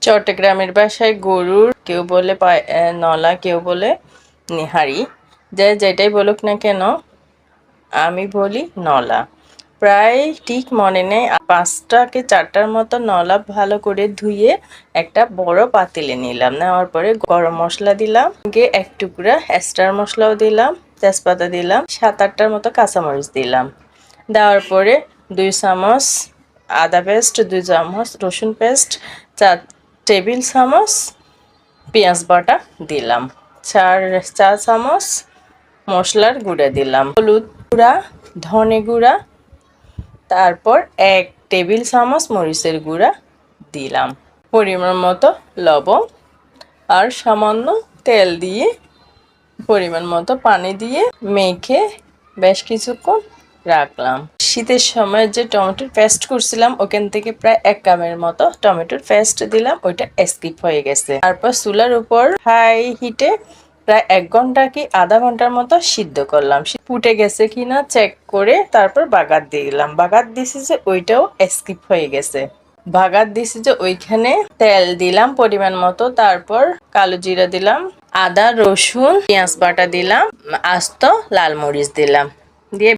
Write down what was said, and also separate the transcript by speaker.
Speaker 1: চট্টগ্রামের ভাষায় গরুর কেউ বলে নলা, কেউ বলে নিহারি। যে যেটাই বলুক না কেন আমি বলি নলা। প্রায় ঠিক মনে নেই, 5টা কি 4টার মতো নলা ভালো করে ধুয়ে একটা বড় পাতিলে নিলাম। নেওয়ার পরে গরম মশলা দিলাম, এক টুকরা এক্সট্রা মশলাও দিলাম, তেজপাতা দিলাম, 7-8টার মতো কাঁচামরিচ দিলাম। দেওয়ার পরে 2 চামচ আদা পেস্ট, 2 চামচ রসুন পেস্ট, 4 টেবিল চামচ পেঁয়াজ বাটা দিলাম, 4 চা চামচ মশলার গুঁড়া দিলাম, হলুদ গুঁড়া, ধনে গুঁড়া, তারপর 1 টেবিল চামচ মরিচের গুঁড়া দিলাম, পরিমাণ মতো লবণ আর সামান্য তেল দিয়ে পরিমাণ মতো পানি দিয়ে মেখে বেশ কিছুক্ষণ রাখলাম। শীতের সময় যে টমেটোর পেস্ট করছিলাম ওখান থেকে প্রায় 1 কাপের মতো টমেটোর পেস্ট দিলাম, ওইটা স্কিপ হয়ে গেছে। তারপর চুলার উপর হাই হিটে প্রায় 1 ঘন্টা কি আধা ঘন্টার মতো সিদ্ধ করলাম। ফুটে গেছে কিনা চেক করে তারপর বাগার দিলাম। বাগার দিছি যে ওইটাও স্কিপ হয়ে গেছে। বাগার দিছি যে ওইখানে তেল দিলাম পরিমাণ মতো, তারপর কালো জিরা দিলাম, আদা রসুন পেঁয়াজ বাটা দিলাম, আস্ত লাল মরিচ দিলাম, দিয়ে